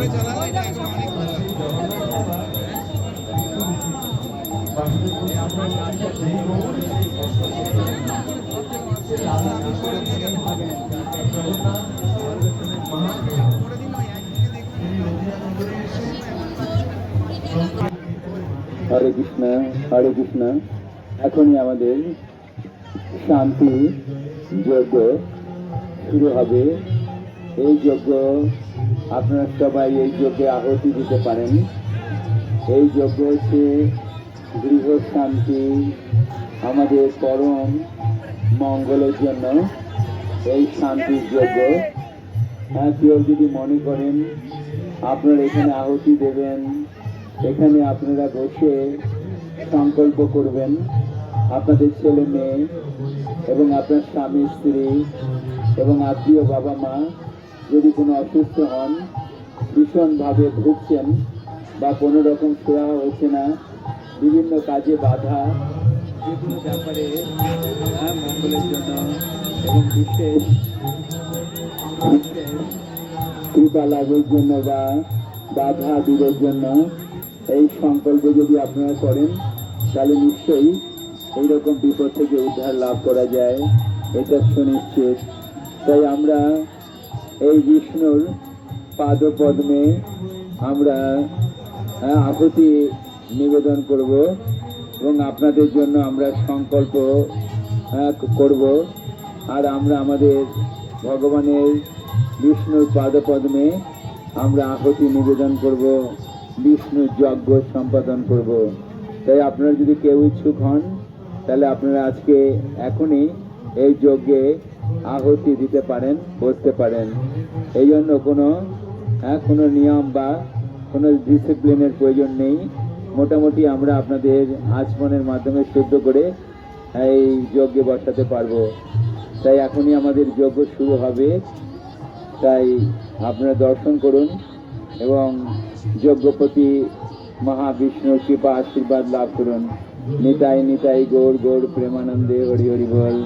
হরে কৃষ্ণ, হরে কৃষ্ণ। এখনই আমাদের শান্তি যজ্ঞ শুরু হবে। এই যজ্ঞ আপনারা সবাই এই যজ্ঞে আহুতি দিতে পারেন। এই যজ্ঞ হচ্ছে গৃহ শান্তি, আমাদের পরম মঙ্গলের জন্য এই শান্তির যজ্ঞ। কেউ যদি মনে করেন আপনারা এখানে আহুতি দেবেন, এখানে আপনারা বসে সংকল্প করবেন আপনাদের ছেলে মেয়ে এবং আপনার স্বামী স্ত্রী এবং আত্মীয় বাবা মা যদি কোনো অসুস্থ হন, ভীষণভাবে ভুগছেন বা কোনো রকম সেবা হচ্ছে না, বিভিন্ন কাজে বাধা, যে কোনো ব্যাপারে মঙ্গলের জন্য এবং বিশেষ কৃপা লাভের জন্য বা বাধা দূরের জন্য এই সংকল্প যদি আপনারা করেন, তাহলে নিশ্চয়ই এইরকম বিপদ থেকে উদ্ধার লাভ করা যায়, এটা সুনিশ্চিত। তাই আমরা এই বিষ্ণুর পাদপদ্মে আমরা আহুতি নিবেদন করব এবং আপনাদের জন্য আমরা সংকল্প করব। আর আমরা আমাদের ভগবানের বিষ্ণুর পাদপদ্মে আমরা আহুতি নিবেদন করব, বিষ্ণু যজ্ঞ সম্পাদন করব। তাই আপনারা যদি কেউ ইচ্ছুক হন, তাহলে আপনারা আজকে এখনই এই যজ্ঞে আহুতি দিতে পারেন, বসতে পারেন। এই জন্য কোনো নিয়ম বা কোনো ডিসিপ্লিনের প্রয়োজন নেই। মোটামুটি আমরা আপনাদের আচমনের মাধ্যমে শুদ্ধ করে এই যজ্ঞে বসাতে পারবো। তাই এখনই আমাদের যজ্ঞ শুরু হবে। তাই আপনারা দর্শন করুন এবং যজ্ঞপতি মহাবিষ্ণুর কৃপা আশীর্বাদ লাভ করুন। নিতাই নিতাই গৌর গৌর প্রেমানন্দে হরি হরি বল।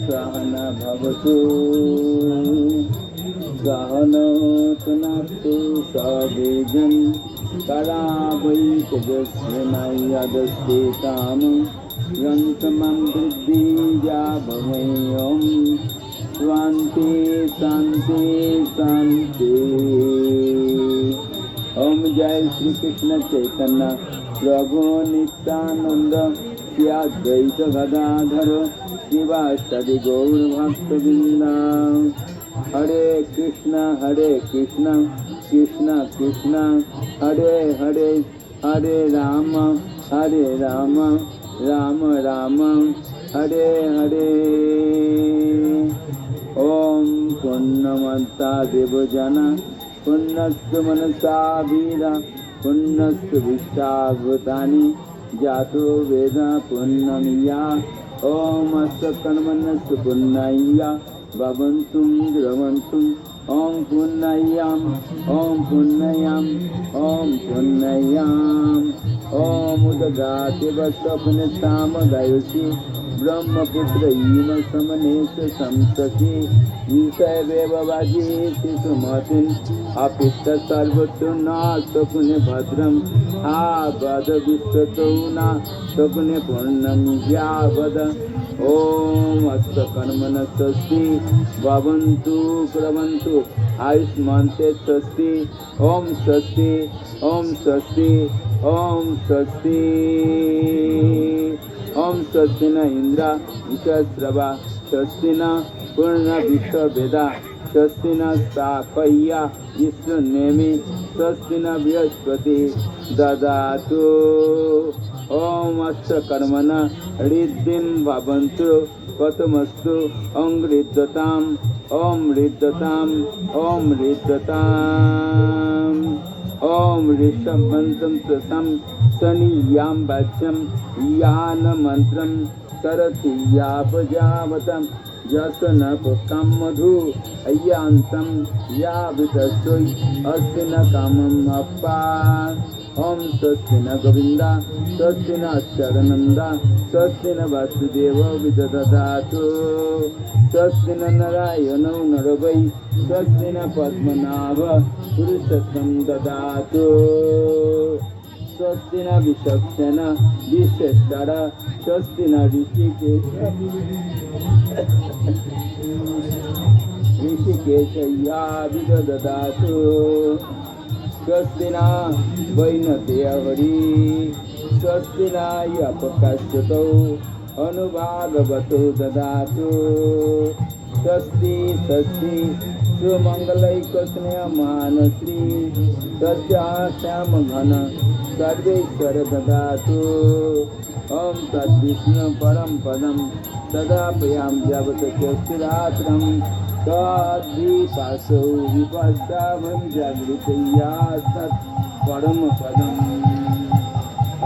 সহনা ভবতু সহনৌ পুনক্তু সবেজন করাবৈ তেজস্বিনায়দস্যেতাম यन्तमं वृद्धिया भवेयं शान्ति शान्ति शान्ति। ओम जय श्री कृष्ण चैतन्य प्रभु नित्यानंद श्री अद्वैत गदाधर शिवासादि गौर भक्तवृंद। हरे कृष्ण कृष्ण कृष्ण हरे हरे, हरे राम राम राम हरे हरे। ओम पुण्यमन्ता देवजना पुण्यस्तु मनसा वीरा पुण्यस्तु विष्टाभूतानि जातो वेदा पुण्यमिया। ओम अस्कर्मण्यस्तु पुण्यया भवन्तु द्रवन्तु। ओम पुण्ययाम ओम पुण्ययाम ओम पुण्ययाम। ओम उदगाते वस्तुपनिताम गायसी ब्रह्मपुत्र ईम समनेश संसति ईशैवेव वाजीति सुमतिं अपित्त सर्वतो न स्वप्ने भद्रम आबद विश्वतो न स्वप्ने पूर्णं यावद। ओम अस्तकर्मण स्वस्ति भवन्तु क्रमन्तु आयुष्मन्ते स्वस्ति। ओम स्वस्ति ओम स्वस्ति ओम स्वस्ति। ओम स्वस्ति न इंद्र विश्वश्रवा स्वस्ति न पूर्ण विश्ववेदा स्वस्ति न साकय्या विष्णुनेमि स्वस्ति न बृहस्पति ददातु। ओम अष्टकर्मण रिद्धिं भवन्तु कथमस्तु ओम रिद्धताम् ओम रिद्धताम् ओम रिद्धताम्। ओम ऋषभवन्तं प्रथम शनियां वाच्यं यान मंत्रं सरति या प्रजावतं यसन पुष्कं मधु अय्यांतं या वितस्वै अस्ति न कामम् अप्पा। ओम स्वस्ति न गोविंद स्वस्ति न शरणंद स्वस्ति न वासुदेव विदधातु स्वस्ति न नारायणो नरवै स्वस्ति न पद्मनाभ पुरुषोत्तम ददातु स्वस्ति न विचक्षण विश्वेश्वर स्वस्ति न ऋषिकेशय्या विदधातु स्वस्ति न वैनतेयहरि स्वस्ति न यपकाश्यतौ अनुभागवतो ददातु स्वस्ति स्वस्ति सुमङ्गलैकस्नेहमानश्री सस्याश्याम घन सर्वेश्वर ददातु ॐ तद्विष्णु परं पदं तदापयां यावत् चक्षुरात्रं तद्विपासौ विपश्चामं जागृतया तत् परम पदम्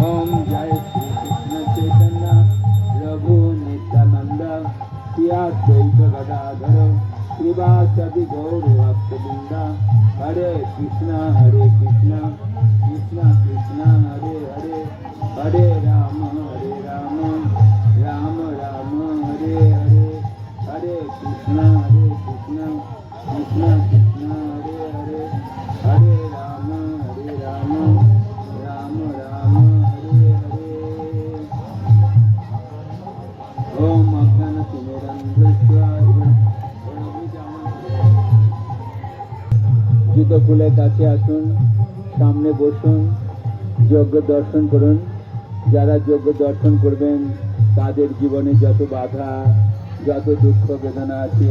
ॐ जय श्री कृष्ण चैतन्य प्रभु नित्यानंद श्री अद्वैत गदाधर श्रीवासदि गौर भक्तवृंद हरे कृष्ण कृष्ण कृष्ण हरे हरे हरे राम राम राम हरे हरे हरे कृष्ण कृष्ण कृष्ण हरे हरे हरे राम राम राम हरे हरे ओम अज्ञानतिमिरन्धस्य জুতো খুলে কাছে আসুন, সামনে বসুন, যজ্ঞ দর্শন করুন। যারা যজ্ঞ দর্শন করবেন তাদের জীবনে যত বাধা যত দুঃখ বেদনা আছে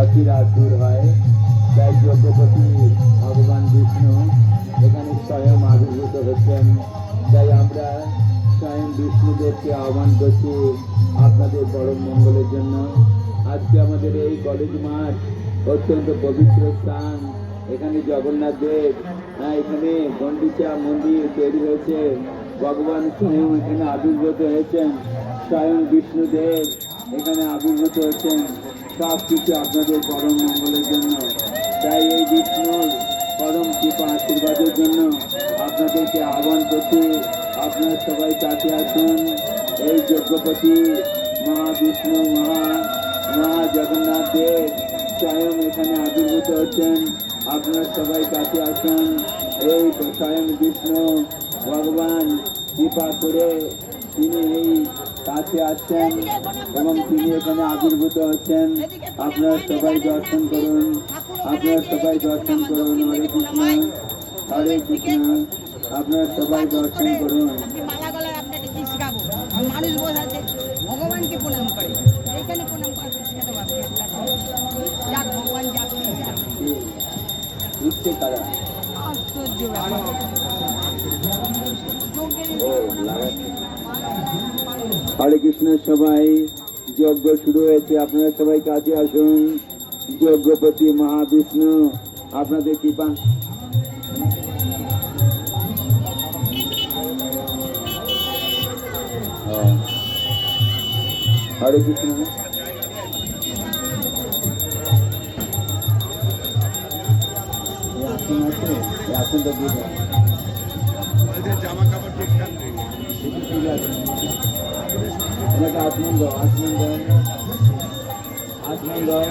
অচিরাত দূর হয়। তাই যজ্ঞপতি ভগবান বিষ্ণু এখানে স্বয়ং আবির্ভূত হচ্ছেন। তাই আমরা স্বয়ং বিষ্ণুদেবকে আহ্বান করছি আপনাদের পরম মঙ্গলের জন্য। আজকে আমাদের এই কলেজ মাঠ অত্যন্ত পবিত্র স্থান। এখানে জগন্নাথ দেব, এখানে গন্ডিচা মন্দির তৈরি হয়েছে। ভগবান স্বয়ং এখানে আবির্ভূত হয়েছেন। স্বয়ং বিষ্ণুদেব এখানে আবির্ভূত হয়েছেন। সব কিছু আপনাদের পরম মঙ্গলের জন্য। তাই এই বিষ্ণুর পরম কৃপা আশীর্বাদের জন্য আপনাদেরকে আহ্বান করছি, আপনারা সবাই কাছে আসুন। এই যজ্ঞপতি মহাবিষ্ণু মহা জগন্নাথ দেব স্বয়ং এখানে আবির্ভূত হচ্ছেন। আপনারা সবাই কাছে আসুন। এই স্বয়ং বিষ্ণু ভগবান কৃপা করে তিনি এই কাছে আসছেন এবং তিনি এখানে আবির্ভূত হচ্ছেন। আপনারা সবাই দর্শন করুন, আপনারা সবাই দর্শন করুন। হরে কৃষ্ণ হরে কৃষ্ণ, আপনারা সবাই দর্শন করুন। মানুষ বোঝাচ্ছে ভগবানকে প্রণাম করে, এইখানে প্রণাম করতে শেখাতে পারবে। যাক ভগবান যাক উঠছে তারা আশ্চর্য হরে কৃষ্ণ। সবাই যজ্ঞ শুরু হয়েছে, আপনারা সবাই কাছে আসুন। যজ্ঞপতি মহাবিষ্ণু আপনাদের কৃপা হরে কৃষ্ণ। আসুন আছে আসনটা দিয়ে দেন। জামা কাপড় ঠিকঠাক নেই। ঠিক আছে, এনাকে আসমান দাও, আসমান দাও, আসমান দাও,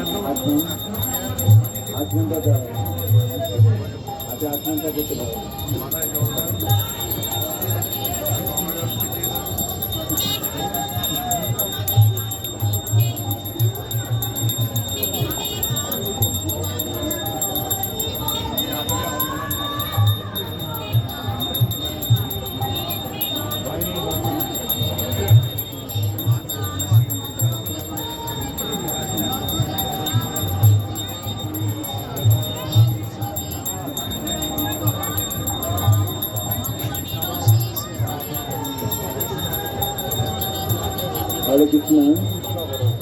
আসমানটা দাও। আচ্ছা আসমানটা দেখতে দাও। হরে কৃষ্ণ।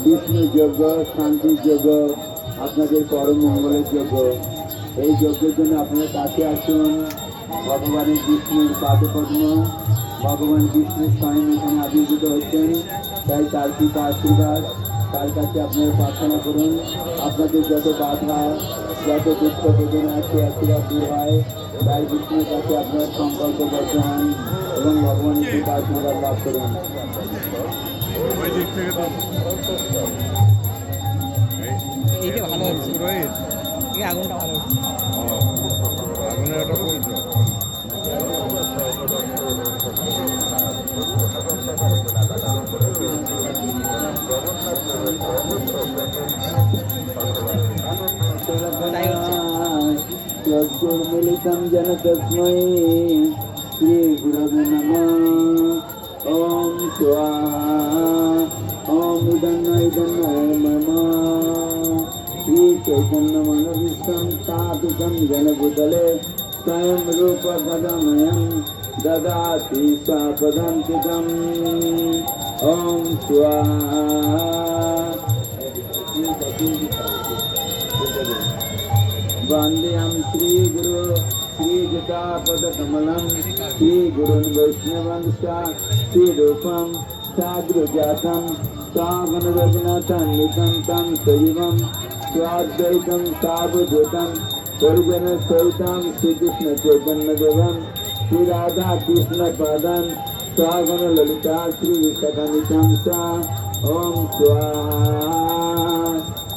বিষ্ণু যজ্ঞ, শান্তির যজ্ঞ, আপনাদের পরম মঙ্গলের যজ্ঞ। এই যজ্ঞের জন্য আপনারা কাছে আসুন। ভগবানের বিষ্ণুর পাদপদ্ম, ভগবান বিষ্ণু স্বয়ং এখানে আবির্ভূত হচ্ছেন। তাই তার কৃপা আশীর্বাদ, তার কাছে আপনারা প্রার্থনা করুন। আপনাদের যত বাধা যত দুঃখ বেদনা আছে একরা দূর হয়। তাই বিষ্ণুর কাছে আপনার সংকল্পবদ্ধ হন এবং ভগবানের কৃপা আশীর্বাদ লাভ করুন। ওই দিক থেকে তো এইটা ভালো হচ্ছে, পুরোহিত এই আগুনটা ভালো হচ্ছে। আগুনের একটা বলছো তাই হচ্ছে। মিলিতম জন তস্मै শ্রী গুরবে নমঃ। ওম স্বাহা। ওম ইদন্নয় নমঃ। শ্রী চৈতন্য মনোভীষ্টং স্থাপিতং জন ভূতলে স্বয়ং রূপ গদময়ং দদাতি স্বপদান্তিকम्। ওম স্বাহা। वंदेहं श्रीगुरु श्रीयुतापदकमलं श्रीगुरुन् वैष्णवंश्च श्रीरूपं साग्रजातं सावनरघुनाथान्वितं तं सजीवं स्वाद्वैतं सावधूतं परिजनसहितं श्रीकृष्णचैतन्यदेवं श्रीराधाकृष्णपादान् स्वागणललिता श्रीविशाखान्वितं च। ॐ स्वाहा।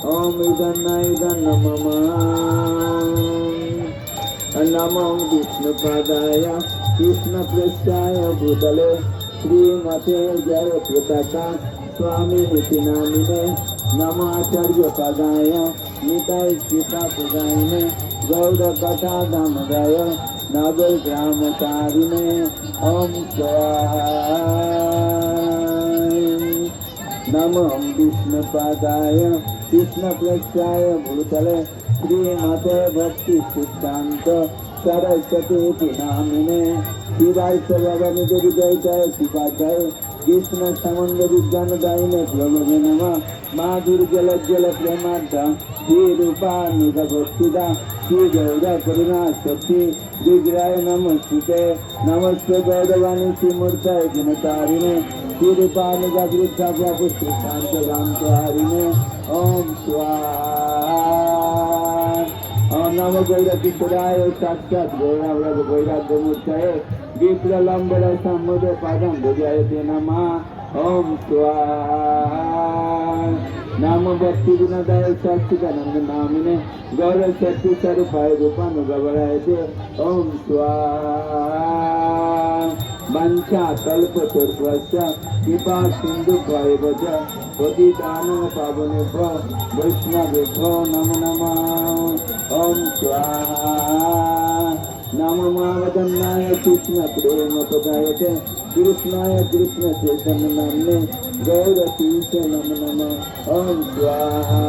ओम इदं नमः। नमो विष्णुपादाय कृष्णपृष्ठाय भूतले श्रीमते जय प्रताका स्वामी इति नामिने नमाचार्यपादाय निताय कृपाप्रदायिने गौरकथा दामोदराय नवग्रामचारिणे। ओम स्वाहा। नमो विष्णुपादाय कृष्णपृष्ठाय भूतले श्रीमते भक्ति सिद्धांत सरस्वती नामिने शिवाय शिवाय कृष्ण समन्द विज्ञान दायिने प्रभवे नमः। माधुर्जल जल प्रेमार्थ श्री रूपानुग भक्तिदा श्री गौरा करुणा शक्ति विग्रहाय नमस्ते। नमस्ते गौरवाणी श्रीमूर्ताय जनतारिणे श्रीरूपानुगा वृद्धा प्रभुष्ठांत रामचारिणे। ओम स्वाहा। ओम नमो गौरकिशोराय साक्षात गौरावृत गौराग्यमूर्तये विप्रलम्बर सम्मुदे पादं भुजायते नमः। ओम स्वाहा। नमो भक्ति विनोदाय सच्चिदानंद नामिने गौर शक्ति स्वरूपाय रूपानुगवरायते। ओम स्वाहा। वंशा कल्पतरुश्च कृपा सिन्धुभ्यैव च पतितानां पावनेभ्यो वैष्णवेभ्यो नमो नमः। ओम स्वाहा। नमो महावदन्नाय कृष्ण प्रेमपदायते कृष्णाय कृष्ण चैतन्य नाम्ने गौरतीशे नमो नमः। ओम स्वाहा।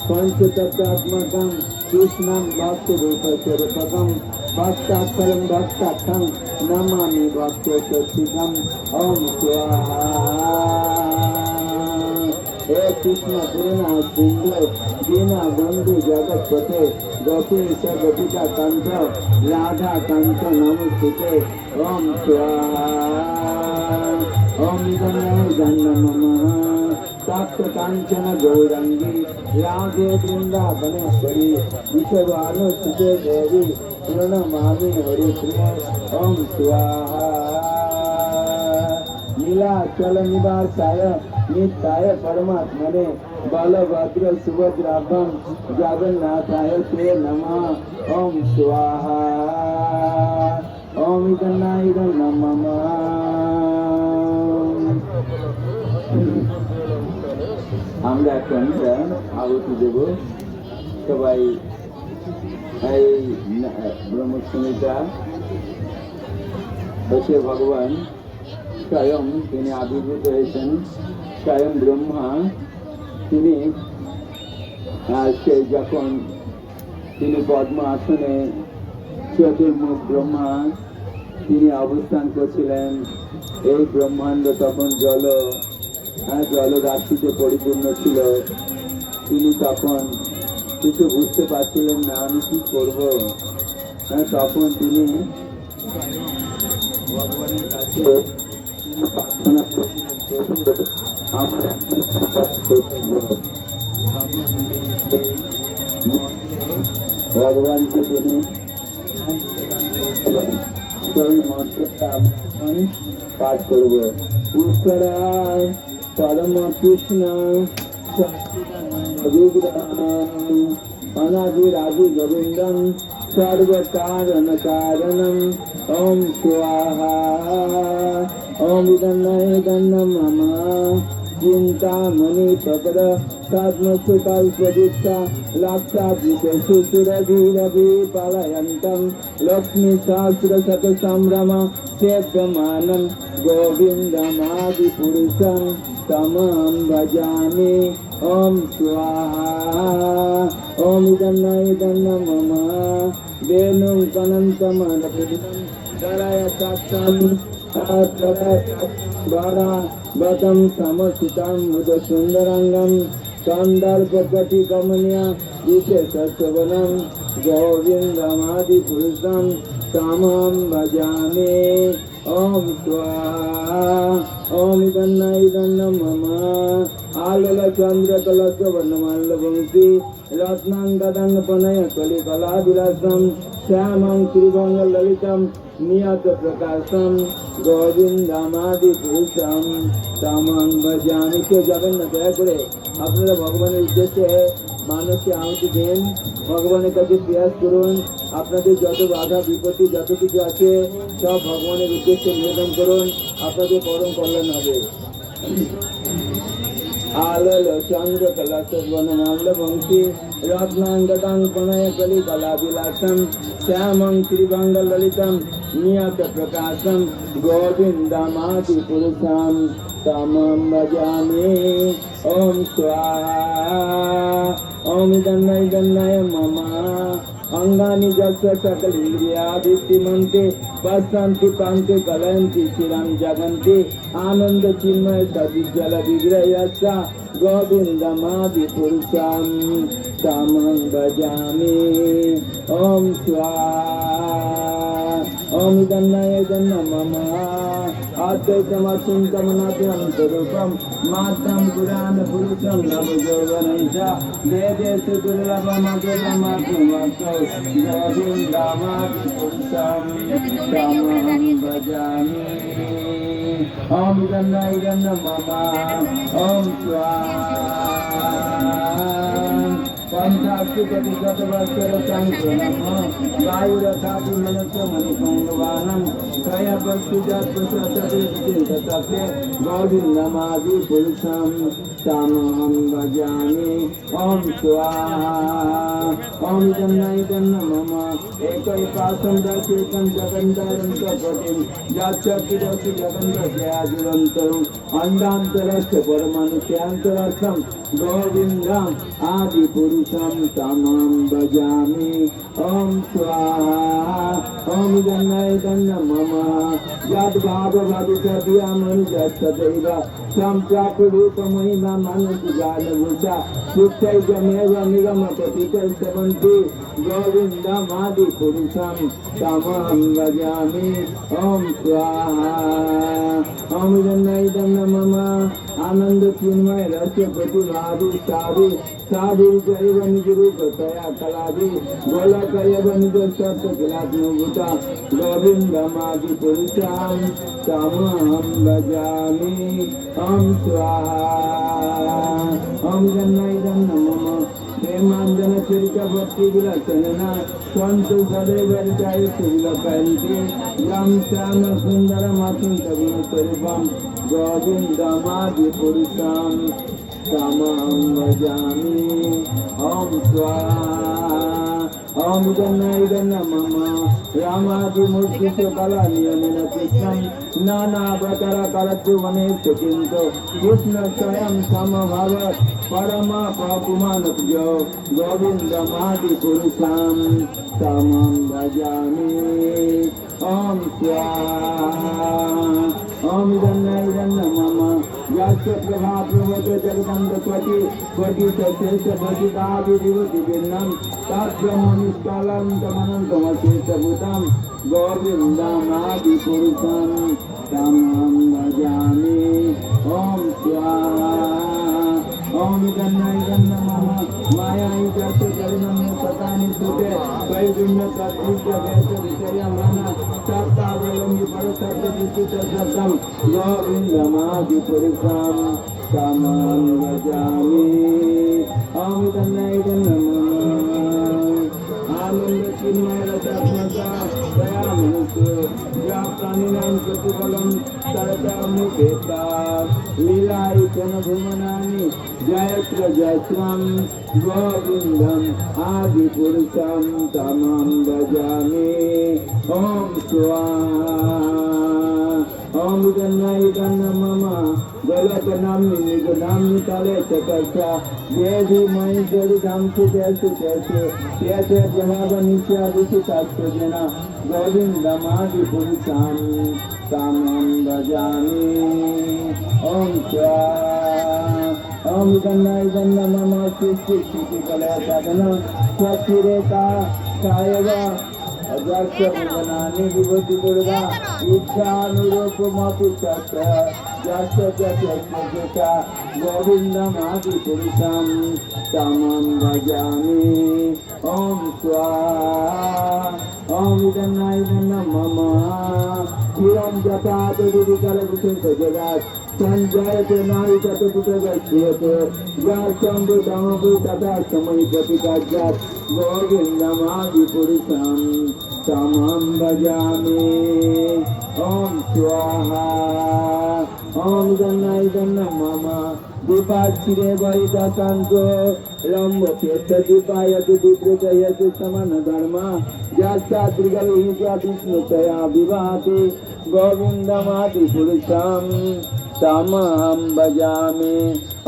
पंचतत्वात्मकं कृष्णं भक्तरूपस्वरूपकं भक्ताक्षरं भक्ताक्षं नमामि भक्तशक्तिकम्। ओम स्वाहा। हे कृष्ण करुणा सिंधु दीना बंधु जगतपते गोपीश गोपिका कंठ राधा कंठ नमस्ते। ओम स्वाहा। ओम इदं नमः। तप्त कांचन गौरंगी राधे वृंदावनेश्वरी विश्वानुसुते देवी प्रणमामि हरिप्रिया। ओम स्वाहा। नीलाचल निवासाय नित्याय परमात्मने बलभद्र सुभद्राभं जगन्नाथाय ते नमः। ओम स्वाहा। ओम इदं नमः। আমরা এখন আহুতি দেব সবাই। এই ব্রহ্মসংহিতা হচ্ছে ভগবান স্বয়ং, তিনি আবির্ভূত হয়েছেন স্বয়ং ব্রহ্মা। তিনি যখন তিনি পদ্ম আসনে চতুর্মুখ ব্রহ্মা তিনি অবস্থান করছিলেন। এই ব্রহ্মাণ্ড তখন জলরাশিতে পরিপূর্ণ ছিল। তিনি তখন কিছু বুঝতে পারছিলেন না আমি কি করব। তখন তিনি ভগবানের কাছে প্রার্থনা করছিলেন, আমার ভগবানকে তিনি সেই মন্ত্রটা আমি পাঠ করব। ঈশ্বরায় পরম কৃষ্ণ অনাদিরাদি গোবিন্দম সর্বকারণ কারণম ওম স্বাহা ওম ইদন্নয় দন্নম মম চিন্তামণি চক্র পদ্মসুকল্পদীক্ষা লাক্ষাদ্বীপেষু সুরধীরভি পালয়ন্তম লক্ষ্মী সহস্র শত সম্ভ্রম সেব্যমানম গোবিন্দমাদিপুরুষম তমহং ভজামি ওম স্বাহা ওম ইদন্নম মম বেনুং কনন্তমরপিতম দরায় সাক্ষাম বদম সমসিতাম মুদ সুন্দরাঙ্গম সন্দর্ভগতি কমনীয় বিশেষ শোভনম গোবিন্দমাদি পুরুষম তমহং ভজামি ওম স্বাহা ওম ইদন্নম মম আলোল চন্দ্র কলস বর্ণমাল্য বংশী রত্নাঙ্গদং পনয় কলিকলা বিলাসম শ্যামং শ্রীভঙ্গ ললিতম নিয়ত প্রকাশম গোবিন্দমাদি পুরুষম তমহং ভজামি। কেউ যাবেন না, দয়া করে আপনারা ভগবানের উদ্দেশ্যে মানুষকে আহুতি দিন, ভগবানের কাছে প্রয়াস করুন। আপনাদের যত বাধা বিপত্তি যত কিছু আছে সব ভগবানের উদ্দেশ্যে নিবেদন করুন, আপনাদের পরম কল্যাণ হবে। আলোল চন্দ্র কলস বনমাল্য বংশী রত্নাঙ্গদং প্রণয় কলি কলা বিলাসম শ্যামং শ্রীভঙ্গ ললিতম নিয়ত প্রকাশম গোবিন্দমাদি পুরুষম তমহং ভজামি ওম স্বাহা ওম ইদন্নয় মম অঙ্গানি যস্য সকলেন্দ্রিয়াদিত্তিমন্তে পশ্যন্তি কান্তে কলয়ন্তি চিরং জগন্তি আনন্দ চিন্ময় সদুজ্জ্বল বিগ্রহস্য গোবিন্দমাদি পুরুষম তমহং ভজামি ওম স্বাহা ওম ইদন্নম মম আদ্বৈতমচিন্তমনাথিরন্তরূপম মাধ্যম পুরাণ পুরুষম নবযৌবনঞ্চ বেদেষু দুর্লভমগলমাত্মমত্তৌ গোবিন্দমাদি পুরুষম তমহং ভজামি ওম ইদন্নম মম ওম স্বাহা পঞ্চাশি প্রতিশত বৎসর সংক্রমণ বায়ুরথাপি মনুষ্য মনুসংগবানম ত্রয় বস্তুজাত প্রসরতে গোবিন্দমাদি পুরুষম তমহং ভজামি ওম স্বাহা ওম ইদন্নম মম একৈপাসং দর্শিতং জগন্তরং কপটিম যাচ্চকিদস্য জগন্তস্য আজুরন্তরং অন্ধান্তরস্য পরমাণুষ্যান্তরস্থম গোবিন্দম আদি পুরুষম তমহং ভজামি ওম স্বাহা ওম ইদন্নম মম যদ ভাব ভবিষ্যদিয়া মনুষ্যস্যৈব সম্প্রাপ্যরূপ মহিমা মনুষ্যজানভূষা সুক্ষৈজমেব নিগম পতিতঃ সেবন্তি গোবিন্দমাদি পুরুষম তমহং ভজামি ওম স্বাহা ওম ইদন্নম মম আনন্দ চিন্ময় রস প্রতিভাবি সাধু সাধু জৈব নিজ রূপ তয়া কলাভি গোলকয়ব নিজ সত্য কিলাত্মভূতা গোবিন্দমাদি পুরুষম তমহং ভজামি ওম স্বাহা ওম ইদন্নম মম প্রেমাঞ্জন চরিত ভক্তি বিলসনা সন্তু সদৈবরিতায় সুবিলপন্তি যম শ্যাম সুন্দর মাতুন্ত গুণস্বরূপম গোবিন্দমাদি পুরুষম তমহং ভজামি ওম স্বাহা ওম ইদন্নম মম রামাদি মূর্তি কলা নিয়মেন কৃষ্ণম নানাবতার করদ্ভুবনেষু কিন্তু কৃষ্ণ স্বয়ং সমভবৎ পরম পুমান প্রিয় গোবিন্দমাদি পুরুষম তমহং ভজামি ওম স্বাহা ওম ইদন্নম মম यस्य प्रभा प्रभोते जगदन्त कोटि कोटि शेष भजितादि विभूति भिन्नं तद्ब्रह्म निष्कालन्तमनन्तमशेषभूतं गोविन्दमादि पुरुषं तमहं भजामि ओम स्वाहा ओम इदन्नम मम मायाई जाते जन्म पता नहीं सुते वैगुण्य का दृश्य वैसे विषय माना सत्ता अवलंबी परसत्य विचित सत्तम गोविंदमादि पुरुषम कामं भजामि आनंद चिन्मय रसात्मका दया मनुष्य प्राणिनां प्रतिफलं तरता मुखेता लीलाई भुवनानि जयत्र जयस्वं गोविन्दम् आदिपुरुषं तमं भजामि ॐ स्वाहा ॐ जन्म मम गलतनाम्नि निजनाम्नि तले चकर्षा देवी महेश्वरी धाम सुतेषु तेषु जनावनिष्यादिशितास्तु जना गोविन्दमादिपुरुषं तामं भजामि ॐ स्वाहा ॐ जन्म मम सृष्टिकलया साधना स्वस्तिरेता सायवा अजास्य भुवनानि विभूति दुर्गा इच्छानुरूपमपि तत्र यस्य गोविन्दमादिपुरुषं तमं भजामि ॐ स्वाहा ॐ मम चिरं जटादिविकलविशेषजगात् सञ्जायते नारि चतुर्भुजगच्छ्रियते याशम्भुतमपि तथा समयि प्रतिकाज्यात् गोविन्दमादिपुरुषं तमं भजामि ॐ स्वाहा ॐ मम दीपाक्षिरे वैदकान्तो लम्बतीर्थदीपायतु विवृतयतु समनधर्मा यासात्रिगर्हित्वा विष्णुतया विभाति गोविन्दमादिपुरुषं तमं भजामि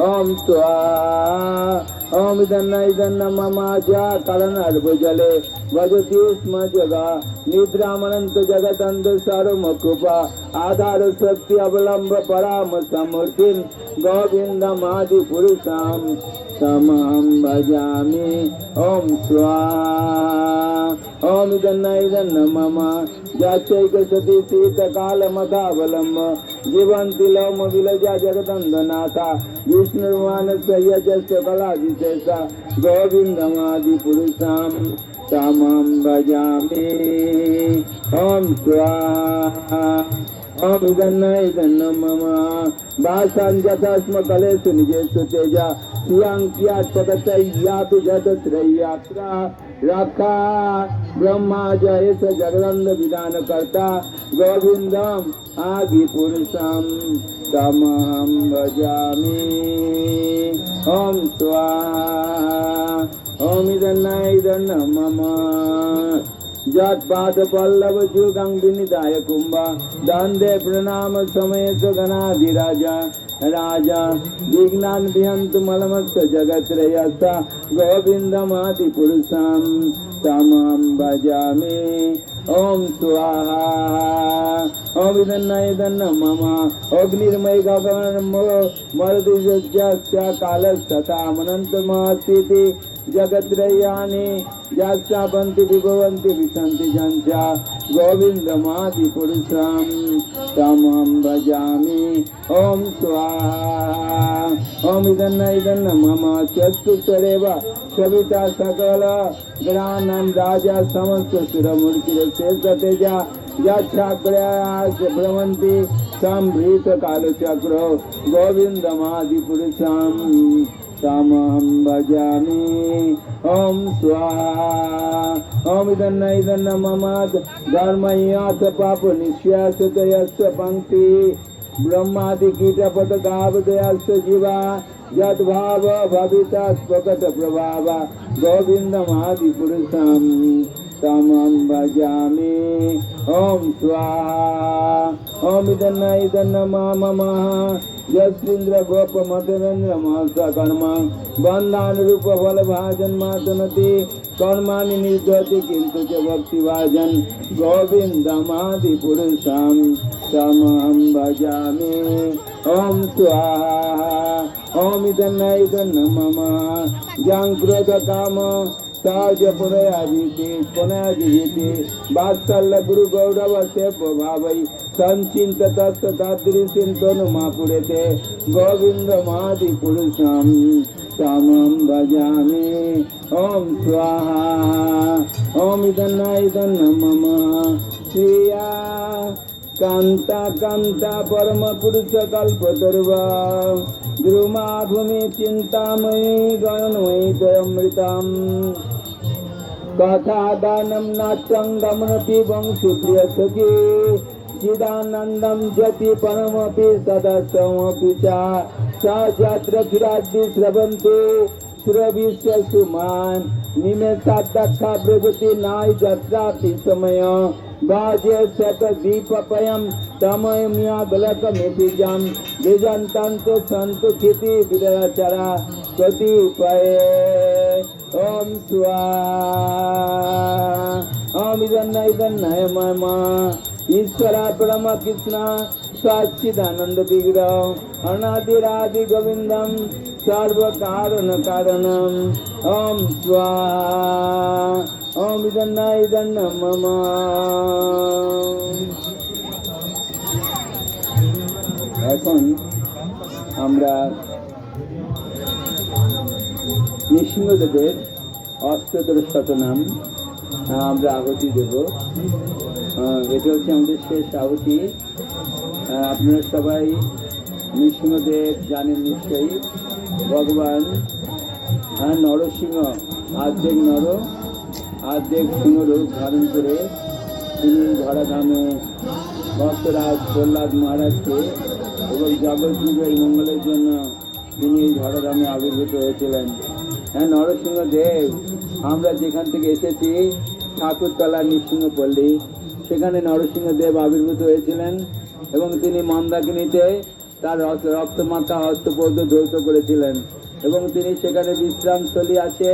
ॐ स्वाहा ॐ मम जा कलनर्भुजले वदति स्म जगा निद्रामनन्त जगदन्त सर्वमकृपा आधार शक्ति अवलम्ब पराम समूर्तिं गोविन्दमादिपुरुषं तमं भजामि ॐ स्वाहा ॐ मम जाचैक सती शीतकालमथावलम्ब जीवन्ति लौम विलजा जगदन्दनाथा विष्णुर्मानस्य यजस्य कलाविशेषा गोविन्दमादिपुरुषं तमं भजामि ॐ स्वाहा ॐ मम भाषाञ्जता स्म कलेषु निजेषु तेजा स्वियाङ्क्यात्पततय्यातु जतत्रय्यात्रा रक्षा ब्रह्मा जयेश जगदन्द विधानकर्ता गोविन्दम् आदिपुरुषं तमहं भजामि ॐ स्वाहा ॐ मम जत्पाद पल्लव जुगं विनिधाय कुंभा दंदे प्रणाम समेत गणाधिराजा राजा विघ्नान् विहन्तु मलमस्त जगत्रयस्ता गोविन्दमादिपुरुषं तमं भजामि ॐ स्वाहा ॐ मम अग्निर्मय गगनमो मरुदिजस्य कालस्तथा मनन्तमास्तीति जगत्रयानि यास्यापन्ति विभवन्ति विशन्ति जञ्चा गोविन्दमादिपुरुषं तमं भजामि ॐ स्वाहा ॐ मम चक्षुषरेव सविता सकल ग्रहाणां राजा समस्त सुरमूर्तिरशेषतेजा यच्छाग्रयाश्च भ्रमन्ति संभृत कालचक्रो गोविन्दमादिपुरुषं तमं भजामि ॐ स्वाहा ॐ मम धर्मय्याथ पापनिश्यासतयस्य पङ्क्ति ब्रह्मादिकीटपतगावदयस्य जीवा यद्भाव भविता स्वगत प्रभाव गोविन्दमादिपुरुषं तमं भजामि ॐ स्वाहा ॐ मम यस्मिन्द्र गोपमतरेन्द्र महर्षकर्म बन्धानुरूप फलभाजन्मातनति कर्माणि निर्धति किन्तु च भक्तिभाजन गोविन्दमादिपुरुषं तमहं भजामि ॐ स्वाहा ॐ मम जं क्रोधकाम सहज पुनयाजीति वात्सल्य गुरु गौरव से भावै संचिंत तत्व तादृशीं तनुमा पुरेते गोविन्दमादिपुरुषं तमं भजामि ॐ स्वाहा ॐ इदं मम श्रिया कांता कांता परम पुरुष कल्पतरुवा द्रुमा भूमि चिंतामयी गणमयी अमृतम कथा दानम नाट्यं गमनपि वंशप्रिय सखी चिदानंदम जति परमपि सदस्यमपि च जात्र किराद्दि श्रवन्ते सुरविश्व सुमान निमेषाद्दक्षा प्रगति नाय जत्रापि समय बाजे शत दीपपयम तमयमिया गलकमितिजम विजंतंत संत खेती विदराचरा कतिपये ओम स्वाहा ओम इदन्नय मम ईश्वरा परम कृष्ण सच्चिदानंद विग्रह अनादिरादि गोविंदम सर्व कारण कारणम ओम स्वाहा ओम इदन्न मम এখন আমরা নৃসিংহদেবের অষ্টদশ শতনাম আমরা আহুতি দেব। এটা হচ্ছে আমাদের শেষ আহুতি। আপনারা সবাই নৃসিংহদেব জানেন নিশ্চয়ই। ভগবান নরসিংহ আর্ধেক নর আর্ধেক সিংহ রূপ ধারণ করে তিনি ধরাধামে ভক্তরাজ প্রহ্লাদ মহারাজকে এবং জগৎযুগের মঙ্গলের জন্য তিনি এই ধরাধামে আবির্ভূত হয়েছিলেন। নরসিংহদেব আমরা যেখান থেকে এসেছি ঠাকুরতলা নৃসিংহপল্লী, সেখানে নরসিংহদেব আবির্ভূত হয়েছিলেন এবং তিনি মন্দাকিনীতে তার রক্তমাখা হস্তপদ্ম ধৌত করেছিলেন এবং তিনি সেখানে বিশ্রামস্থলী আছে,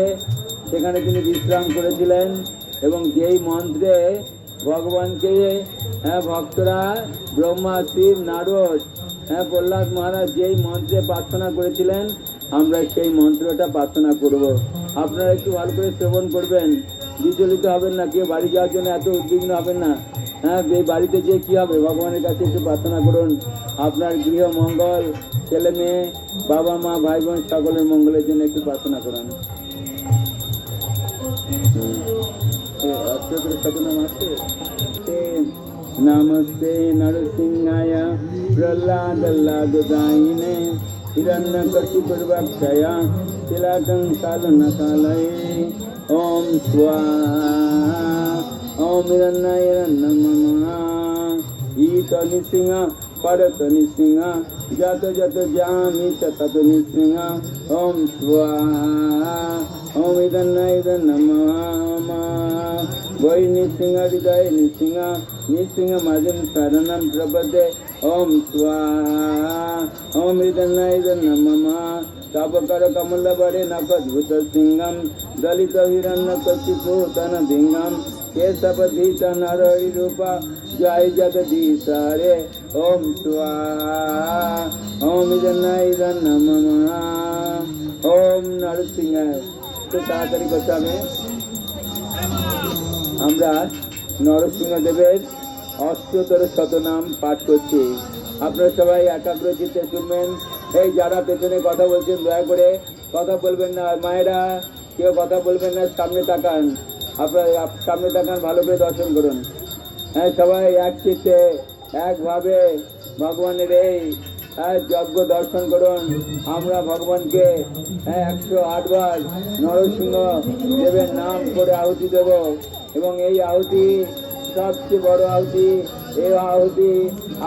সেখানে তিনি বিশ্রাম করেছিলেন এবং যেই মন্ত্রে ভগবানকে ভক্তরা ব্রহ্মা শিব নারদ প্রহ্লাদ মহারাজ যেই মন্ত্রে প্রার্থনা করেছিলেন আমরা সেই মন্ত্রটা প্রার্থনা করব। আপনারা একটু ভালো করে শ্রবণ করবেন, বিচলিত হবেন না, কেউ বাড়ি যাওয়ার জন্য এত উদ্বিগ্ন হবেন না। এই বাড়িতে যে কী হবে ভগবানের কাছে একটু প্রার্থনা করুন, আপনার গৃহ মঙ্গল, ছেলে মেয়ে, বাবা মা ভাই বোন সকলের মঙ্গলের জন্য একটু প্রার্থনা করুন। नमस्ते नरसिंहाय प्रह्लादल्लाददायिने हिरण्यकशिपुर्वक्षय शिलाकंकालनकालये ॐ स्वाहा ॐ हिरण्यमः ईत नृसिंह परत नृसिंह जत जत जामि च तत नृसिंह ॐ स्वाहा ॐ इदन्नमः वै नृसिंह हृदय नृसिंह नृसिंह मदिं शरणं प्रपद्ये ॐ स्वाहा ॐ इदन्नमः तपकर कमलवरे नखद्भुत सिंहं दलित हिरण्यकशिपुतनभिङ्गं केशवधीत नरहरिरूप जय जगदीश हरे ॐ स्वाहा ॐ इदन्नमः ॐ नरसिंह। तो ताড়াতাড়ি করতে হবে। আমরা নরসিংহদেবের অষ্টতর শতনাম পাঠ করছি। আপনারা সবাই একাগ্র চিত্তে শুনবেন। এই যারা পেছনে কথা বলছেন দয়া করে কথা বলবেন না, মায়েরা কেউ কথা বলবেন না, সামনে তাকান, আপনারা সামনে তাকান, ভালো করে দর্শন করুন। সবাই এক চিত্তে একভাবে ভগবানের এই যজ্ঞ দর্শন করুন। আমরা ভগবানকে 108 বার নরসিংহ দেবের নাম করে আহুতি দেব এবং এই আহুতি সবচেয়ে বড় আহুতি, এই আহুতি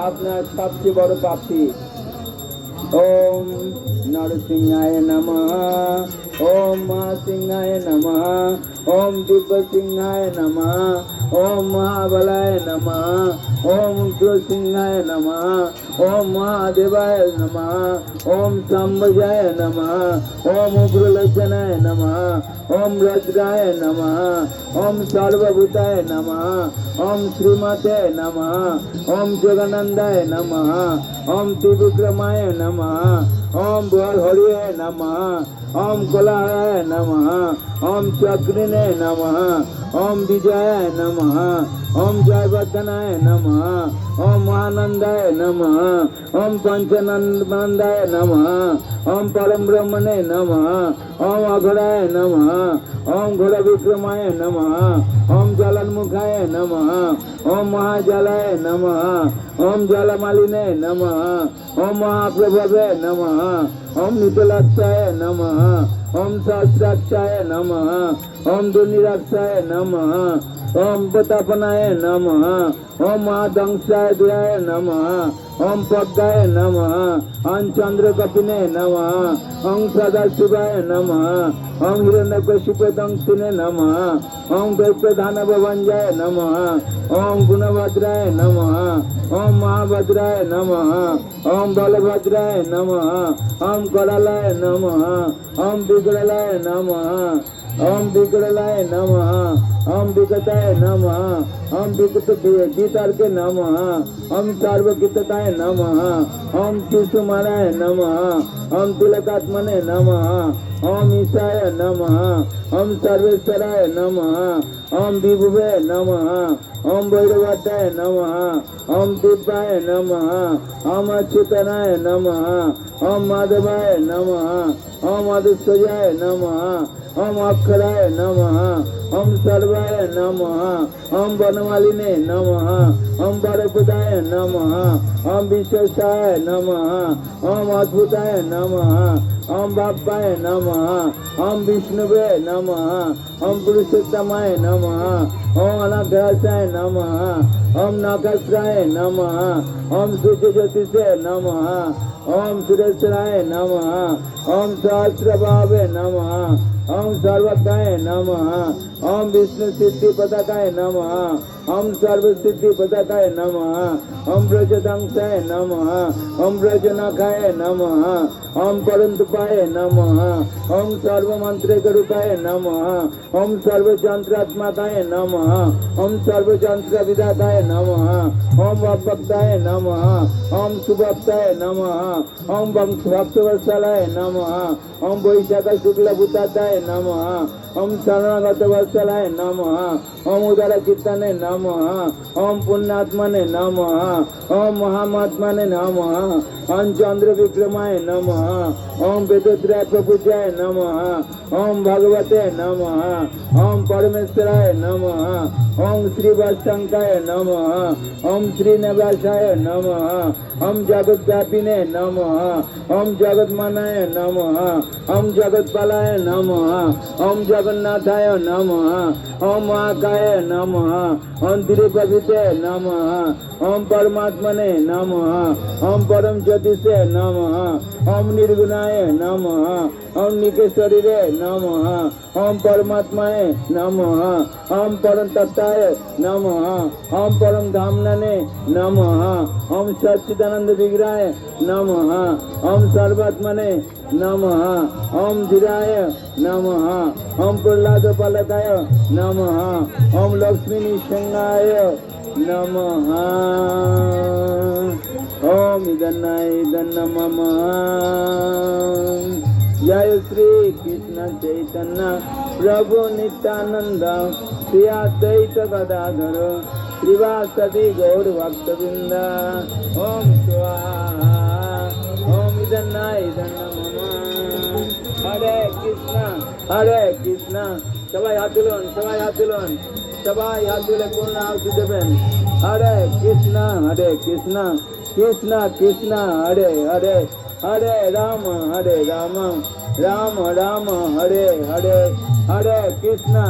আপনার সবচেয়ে বড় প্রাপ্তি। ओम नरसिंहाय नमः, ओम महासिंहाय नमः, ओम दिव्य सिंहाय नमः, ओम महाबलाय नमः, ओम उग्रसिंहाय नमः, ओम महादेवाय नमः, ओम शंभजाय नमः, ओम उग्रलोचनाय नमः, ओम रज्राय नमः, ओम सर्वभूताय नमः, ओम श्रीमते नमः, ओम जगनंदाय नमः, ओम त्रिविक्रमाय नमः, ओम बलहरिये नमः, ओम कोलाय नमः, ओम चक्रिणे नमः, ओम विजयाय नमः, ओम जयवर्धनाय नमः, ओम महानंदाय नमः, ओम पंचनंदाय नमः, ओम परम ब्रह्मणे नमः, ओम अघोराय नमः, ओम घोर विक्रमाय नमः, ओम जलन्मुखाय नमः, ओम महाजलाय नमः, ओम जलमालिने नमः, ओम महाप्रभवे नमः, ओम नितलाक्षाय नमः, ओम सहस्राक्षाय नमः, ओम दुर्निराक्षाय नमः, ओम प्रतापनाय नमः, ओम महादंशाय द्वयाय नमः, ओम पद्माय नमः, ओम चंद्रकपिने नमः, ओम सदाशिवाय नमः, ओम हिरण्यकशिपदंशिने नमः, ओम दैत्यदानवभंजाय नमः, ओम गुणभद्राय नमः, ओम महाभद्राय नमः, ओम बलभद्राय नमः, ओम करालाय नमः, ओम विकरालाय नमः, ओम विकरालाय नमः, ओम विकटाय नमः, ओम वितर्के नमः, ओम सर्वकिताय नमः, ओम शिशुमानाय नमः, ओम तिलकात्मने नमः, ओम ईशाय नमः, ओम सर्वेश्वराय नमः, ओम विभुवे नमः, ओम भैरवाय नमः, ओम दिव्याय नमः, ओम अच्युतनाय नमः, ओम माधवाय नमः, ओम मधुसूर्याय नमः, ओम अक्षराय नमः, ओम सर्वाय नमः, ओम वनमालिने नमः, ओम वरप्रदाय नमः, ओम विश्वेशाय नमः, ओम अद्भुताय नमः, ओम बाप्पाय नमः, ओम विष्णुवे नमः, ओम पुरुषोत्तमाय नमः, ओम अनाग्रसाय नमः, ओम नखस्राय नमः, ओम सूर्य ज्योतिषे नमः, ओम सुरेश्वराय नमः, ओम सहस्रभावे नमः, ओम सर्वज्ञाय नमः, ओम विष्णु सिद्धि पताकाय नमः, ओम सर्व सिद्धि पताकाय नमः, ओम ब्रजदंशाय नमः, ओम ब्रजनखाय नमः, ओम परंतुपाय नमः, ओम सर्वमंत्रिक रूपाय नमः, ओम सर्वजंत्रात्मकाय नमः, ओम सर्वजंत्र विधाताय नमः, ओम अभक्ताय नमः, ओम सुभक्ताय नमः, ओम भक्तवत्सलाय नमः, ओम वैशाख शुक्ल भूताय नमः, ओम शरणागत वत्सलाय नमः, ओम उदार चित्तने नमः, ओम पुण्यात्मने नमः, ओम महामात्मने नमः, ओम चंद्र विक्रमाय नमः, ओम वेदोत्रय प्रपूज्याय नमः, ओम भगवते नमः, ओम परमेश्वराय नमः, ओम श्रीवत्संकाय नमः, ओम श्रीनिवासाय नमः, ओम जगद्व्यापिने नमः, ओम जगन्मानाय नमः, ओम जगत्पालाय नमः, ओम जगन्नाथाय नमः, ओम महाकाय नमः, ओम तिरुपतिते नमः, ओम परमात्मने नमः, ओम परम ज्योतिषे नमः, ओम निर्गुणाय नमः, ओम निकेश्वरीरे नमः, ओम परमात्माय नमः, ओम परम तत्ताय नमः, ओम परम धामनने नमः, ओम सच्चिदानंद विग्रहाय नमः, ओम सर्वात्मने नमः, ओम धीराय नमः, ओम प्रह्लाद पालकाय नमः, ओम लक्ष्मी निसंगाय नमः, ओम इदन्नाय इदन्न मम। जय श्री कृष्ण चैतन्य प्रभु नित्यानंद श्री अद्वैत गदाधर श्रीवासदि गौर भक्तवृंद। ओम स्वाहा ओम इदन्नाय इदन्न मम। हरे कृष्णा सबाई हाथ तुलुन सबाई हाथ तुले पूर्ण आहुति देবেন। हरे कृष्णा कृष्णा कृष्णा हरे हरे, हरे राम राम राम हरे हरे, हरे कृष्णा।